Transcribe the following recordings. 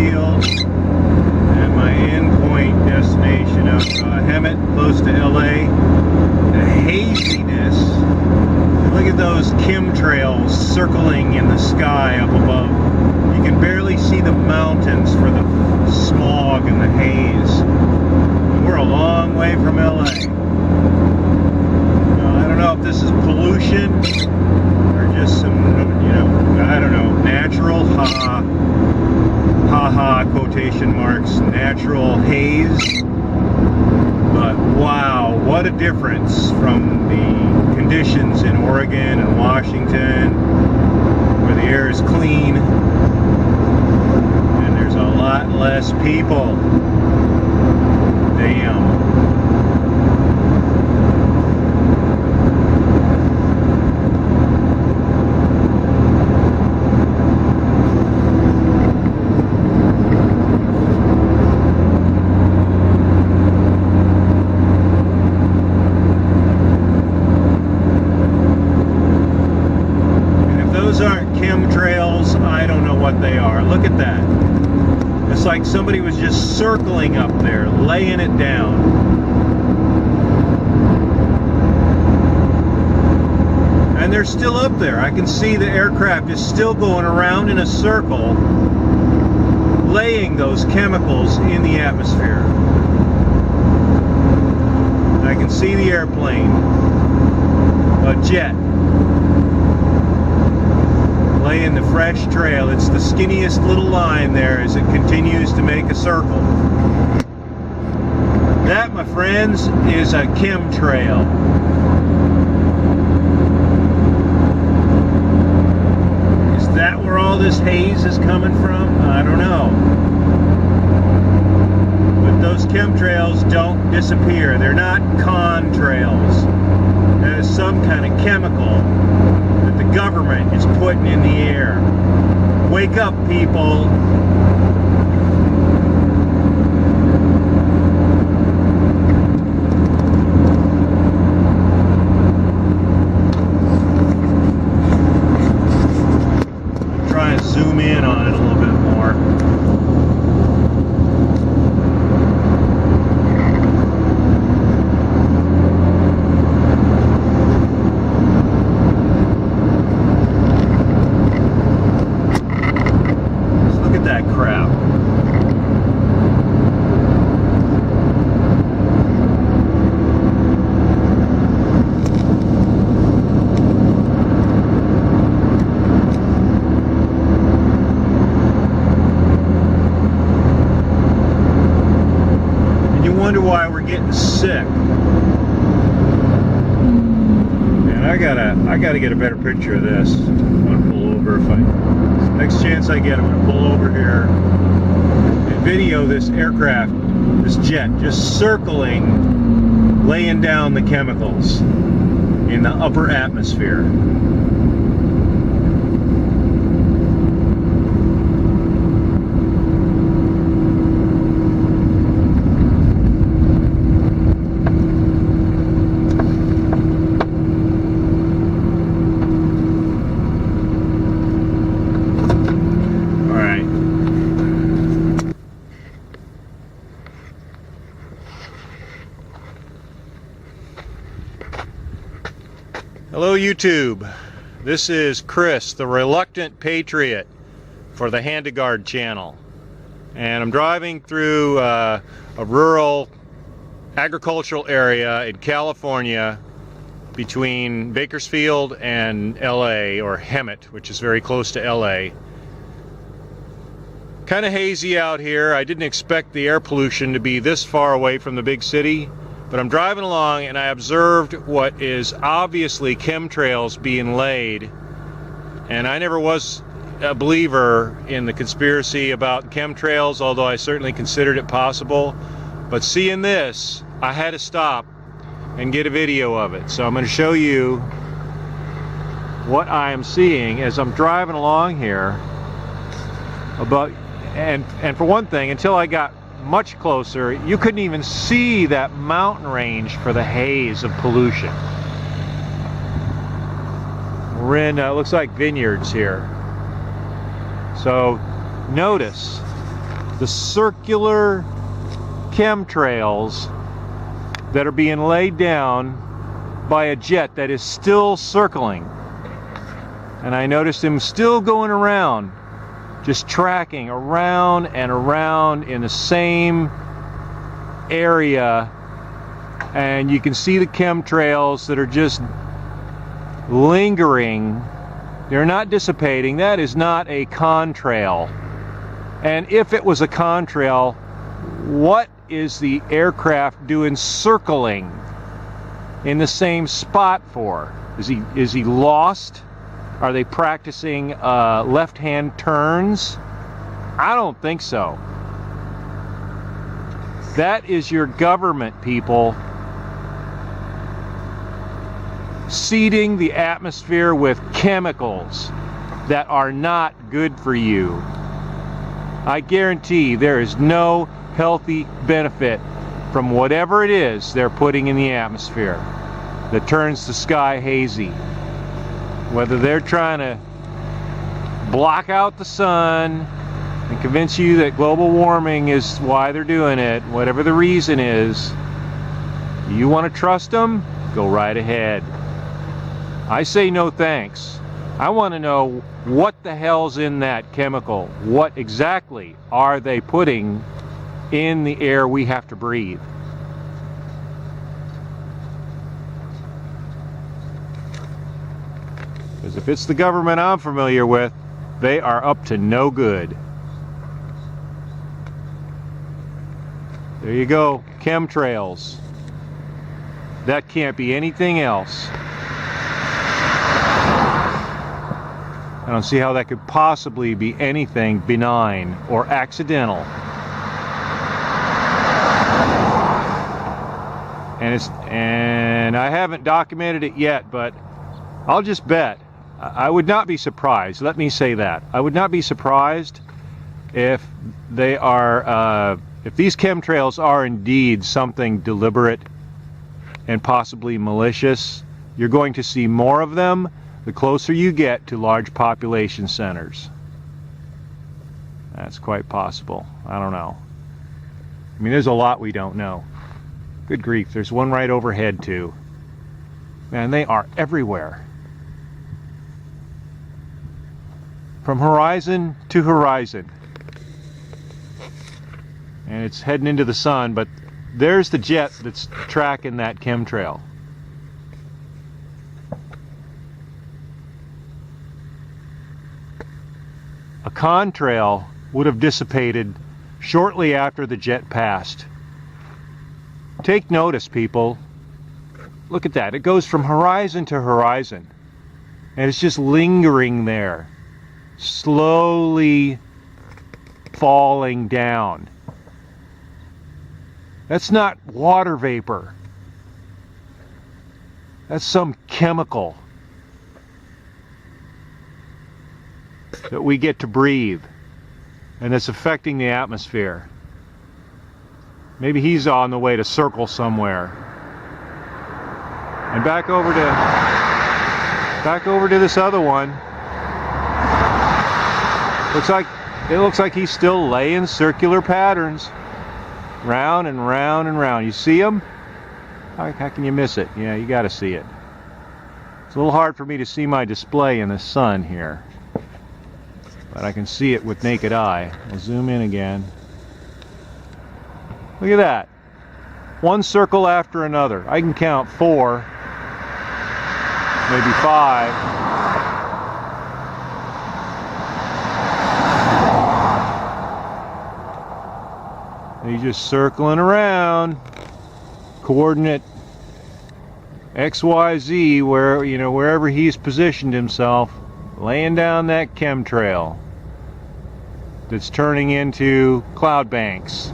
Bakersfield, and my endpoint destination of Hemet, close to LA. The haziness. Look at those chemtrails circling in the sky up above. You can barely see the mountains for the smog and the haze. We're a long way from LA. I don't know if this is pollution or just some, I don't know, natural, quotation marks, natural haze. But wow, what a difference from the conditions in Oregon and Washington, where the air is clean and there's a lot less people. Damn. Chemtrails, I don't know what they are. Look at that. It's like somebody was just circling up there, laying it down. And they're still up there. I can see the aircraft is still going around in a circle, laying those chemicals in the atmosphere. I can see the airplane, a jet, laying the fresh trail. It's the skinniest little line there as it continues to make a circle. That, my friends, is a chemtrail. Is that where all this haze is coming from? I don't know. But those chemtrails don't disappear. They're not contrails. There's some kind of chemical that the government is putting in the air. Wake up, people. Try and zoom in on it a little bit more. Crap. And you wonder why we're getting sick. And I gotta get a better picture of this. I'm gonna pull over if I next chance I get, I'm going to pull over here and video this aircraft, this jet, just circling, laying down the chemicals in the upper atmosphere. Hello YouTube, this is Chris, the reluctant patriot for the Hand to Guard channel, and I'm driving through a rural agricultural area in California between Bakersfield and LA, or Hemet, which is very close to LA. Kind of hazy out here. I didn't expect the air pollution to be this far away from the big city. But I'm driving along and I observed what is obviously chemtrails being laid. And I never was a believer in the conspiracy about chemtrails, although I certainly considered it possible. But seeing this, I had to stop and get a video of it. So I'm going to show you what I am seeing as I'm driving along here. And for one thing, until I got much closer, you couldn't even see that mountain range for the haze of pollution. We're in, looks like vineyards here. So notice the circular chemtrails that are being laid down by a jet that is still circling. And I noticed him still going around, just tracking around and around in the same area. And you can see the chemtrails that are just lingering. They're not dissipating. That is not a contrail. And if it was a contrail, what is the aircraft doing circling in the same spot for? Is he lost? Are they practicing left-hand turns? I don't think so. That is your government, people, seeding the atmosphere with chemicals that are not good for you. I guarantee there is no healthy benefit from whatever it is they're putting in the atmosphere that turns the sky hazy. Whether they're trying to block out the sun and convince you that global warming is why they're doing it, whatever the reason is, you want to trust them? Go right ahead. I say no thanks. I want to know what the hell's in that chemical. What exactly are they putting in the air we have to breathe? Because if it's the government I'm familiar with, they are up to no good. There you go, chemtrails. That can't be anything else. I don't see how that could possibly be anything benign or accidental. And I haven't documented it yet, but I'll just bet. I would not be surprised. Let me say that. I would not be surprised if they are, if these chemtrails are indeed something deliberate and possibly malicious. You're going to see more of them the closer you get to large population centers. That's quite possible. I don't know. I mean, there's a lot we don't know. Good grief, there's one right overhead too. Man, they are everywhere. From horizon to horizon. And it's heading into the sun, but there's the jet that's tracking that chemtrail. A contrail would have dissipated shortly after the jet passed. Take notice, people. Look at that. It goes from horizon to horizon. And it's just lingering there, slowly falling down. That's not water vapor. That's some chemical that we get to breathe, and it's affecting the atmosphere. Maybe he's on the way to circle somewhere. And back over to this other one. It looks like he's still laying circular patterns, round and round and round. You see him? How can you miss it? Yeah, you got to see it. It's a little hard for me to see my display in the sun here, but I can see it with naked eye. We'll zoom in again. Look at that. One circle after another. I can count 4, maybe 5. He's just circling around. Coordinate XYZ, where, you know, wherever he's positioned himself, laying down that chemtrail that's turning into cloud banks.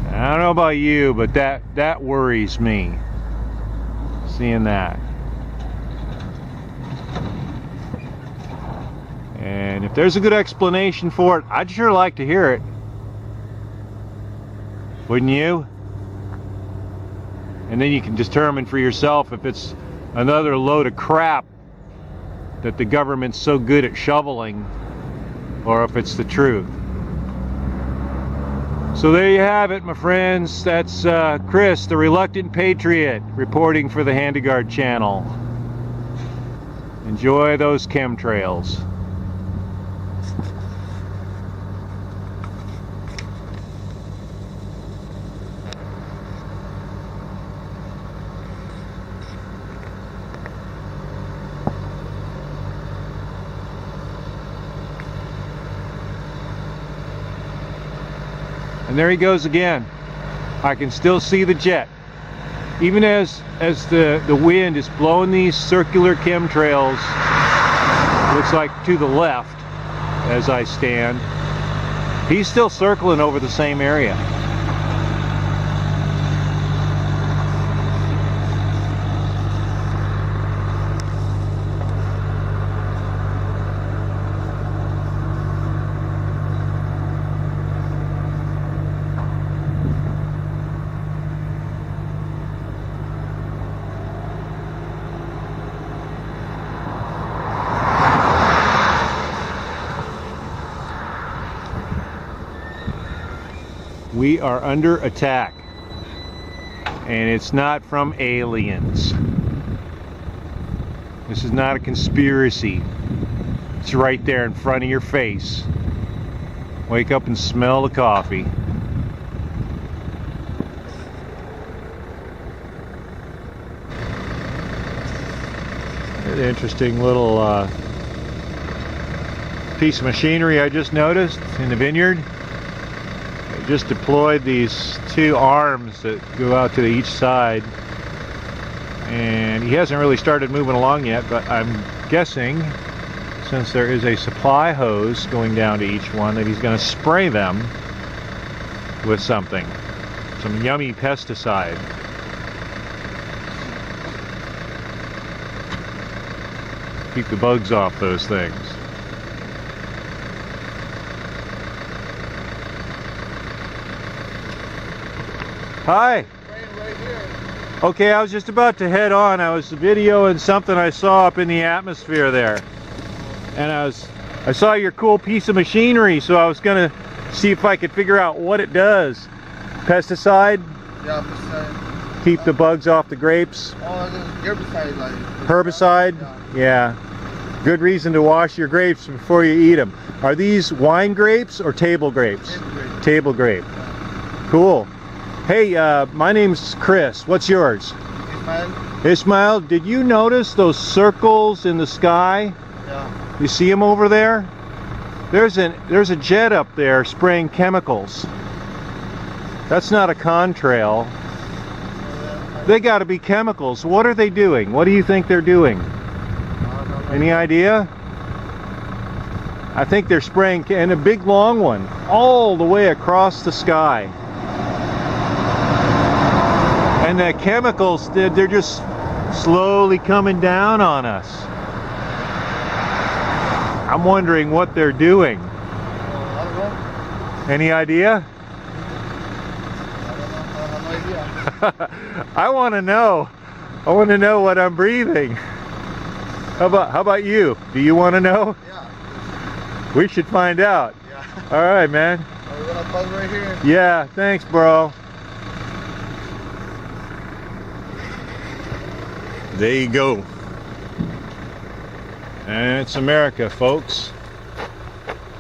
I don't know about you, but that worries me, seeing that. And if there's a good explanation for it, I'd sure like to hear it. Wouldn't you? And then you can determine for yourself if it's another load of crap that the government's so good at shoveling, or if it's the truth. So there you have it, my friends. That's Chris, the Reluctant Patriot, reporting for the Handigard channel. Enjoy those chemtrails. And there he goes again. I can still see the jet. Even as the wind is blowing these circular chemtrails, looks like to the left as I stand, he's still circling over the same area. We are under attack, and it's not from aliens. This is not a conspiracy. It's right there in front of your face. Wake up and smell the coffee. An interesting little piece of machinery I just noticed in the vineyard. Just deployed these two arms that go out to each side, and he hasn't really started moving along yet, but I'm guessing since there is a supply hose going down to each one that he's going to spray them with something, some yummy pesticide. Keep the bugs off those things. Hi. Right here. Okay, I was just about to head on. I was videoing something I saw up in the atmosphere there, and I saw your cool piece of machinery, so I was gonna see if I could figure out what it does. Pesticide? Yeah, pesticide. Keep the bugs off the grapes. Oh, herbicide, like herbicide? Yeah. Good reason to wash your grapes before you eat them. Are these wine grapes or table grapes? Table grape. Table grape. Cool. Hey, my name's Chris. What's yours? Ismail. Ismail, did you notice those circles in the sky? Yeah. You see them over there? There's a jet up there spraying chemicals. That's not a contrail. They got to be chemicals. What are they doing? What do you think they're doing? Any idea? I think they're spraying, and a big long one, all the way across the sky. And the chemicals, they're just slowly coming down on us. I'm wondering what they're doing. I don't know. Any idea? I have no idea. I want to know. I want to know what I'm breathing. How about you? Do you want to know? Yeah. We should find out. Yeah. All right, man. Are we gonna pause right here? Yeah, thanks, bro. There you go. And it's America, folks.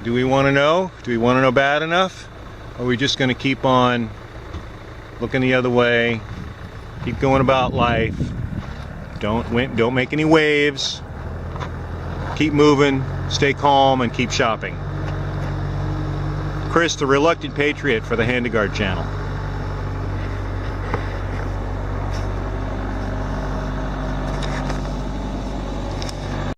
Do we want to know? Do we want to know bad enough? Or are we just going to keep on looking the other way, keep going about life, don't make any waves, keep moving, stay calm, and keep shopping? Chris, the Reluctant Patriot for the Handigard channel.